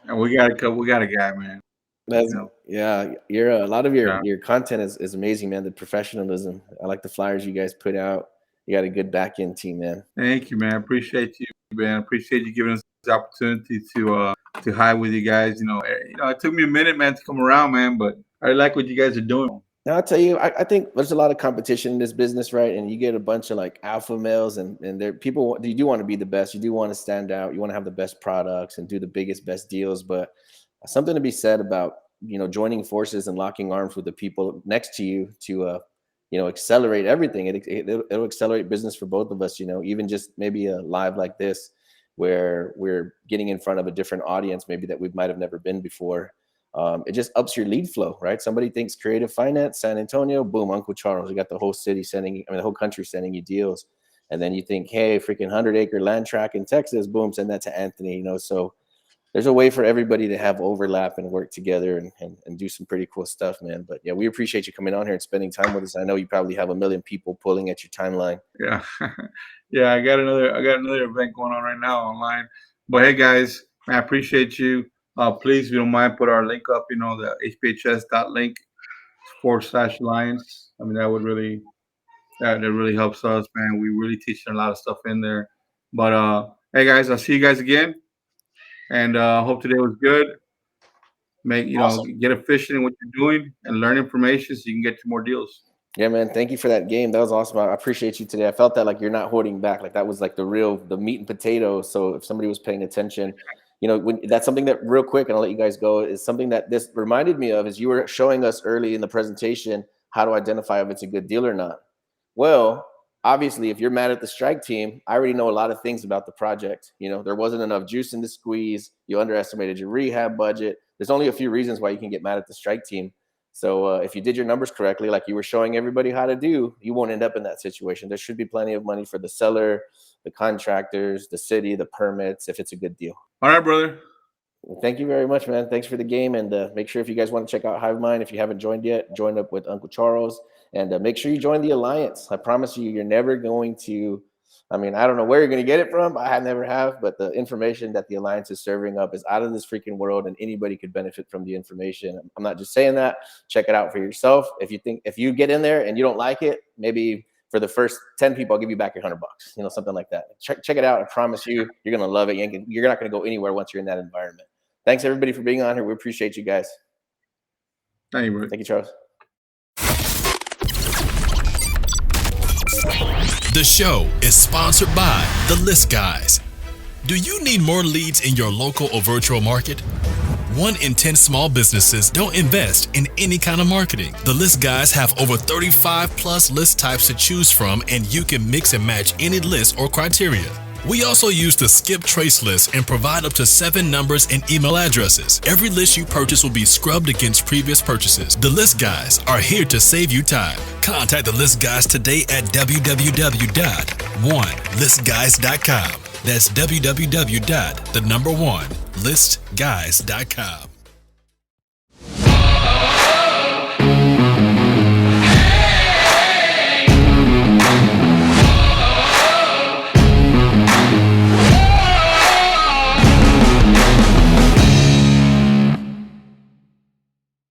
C: And we got a guy, man.
D: That's yeah. You're a lot of your content is amazing, man. The professionalism. I like the flyers you guys put out. You got a good back end team, man.
C: Thank you, man. Appreciate you, man. Appreciate you giving us the opportunity to hide with you guys. You know, it took me a minute, man, to come around, man, but I like what you guys are doing.
D: Now I'll tell you, I think there's a lot of competition in this business, right? And you get a bunch of like alpha males, and there people. You do want to be the best. You do want to stand out. You want to have the best products and do the biggest, best deals. But something to be said about joining forces and locking arms with the people next to you to accelerate everything. It'll accelerate business for both of us. Even just maybe a live like this, where we're getting in front of a different audience, maybe that we might have never been before. It just ups your lead flow, right? Somebody thinks creative finance, San Antonio, boom, Uncle Charles. You got the whole city the whole country sending you deals. And then you think, hey, freaking 100-acre land tract in Texas, boom, send that to Anthony, So there's a way for everybody to have overlap and work together and do some pretty cool stuff, man. But yeah, we appreciate you coming on here and spending time with us. I know you probably have a million people pulling at your timeline.
C: Yeah. Yeah, I got another event going on right now online. But hey guys, I appreciate you. Please, if you don't mind, put our link up, the hbhs.link/alliance. I mean, that really helps us, man. We really teach a lot of stuff in there. But hey guys, I'll see you guys again. And hope today was good. Awesome. Get efficient in what you're doing and learn information so you can get to more deals.
D: Yeah, man. Thank you for that game. That was awesome. I appreciate you today. I felt that like you're not holding back. Like that was like the meat and potatoes. So if somebody was paying attention, that's something that real quick, and I'll let you guys go, is something that this reminded me of is you were showing us early in the presentation how to identify if it's a good deal or not. Well, obviously, if you're mad at the strike team, I already know a lot of things about the project. There wasn't enough juice in the squeeze. You underestimated your rehab budget. There's only a few reasons why you can get mad at the strike team. So if you did your numbers correctly, like you were showing everybody how to do, you won't end up in that situation. There should be plenty of money for the seller, the contractors, the city, the permits, if it's a good deal.
C: All right, brother.
D: Well, thank you very much, man. Thanks for the game. And make sure if you guys want to check out Hivemind, if you haven't joined yet, join up with Uncle Charles. And make sure you join the Alliance. I promise you're never going to, I don't know where you're going to get it from. I never have, but the information that the Alliance is serving up is out of this freaking world, and anybody could benefit from the information. I'm not just saying that. Check it out for yourself. If you get in there and you don't like it, maybe for the first 10 people, I'll give you back your $100, something like that. Check it out. I promise you're going to love it. You're not going to go anywhere once you're in that environment. Thanks everybody for being on here. We appreciate you guys.
C: Thank you, bro.
D: Thank you, Charles.
A: The show is sponsored by The List Guys. Do you need more leads in your local or virtual market? 1 in 10 small businesses don't invest in any kind of marketing. The List Guys have over 35 plus list types to choose from, and you can mix and match any list or criteria. We also use the skip trace list and provide up to 7 numbers and email addresses. Every list you purchase will be scrubbed against previous purchases. The List Guys are here to save you time. Contact the List Guys today at www.1listguys.com. That's www.1listguys.com.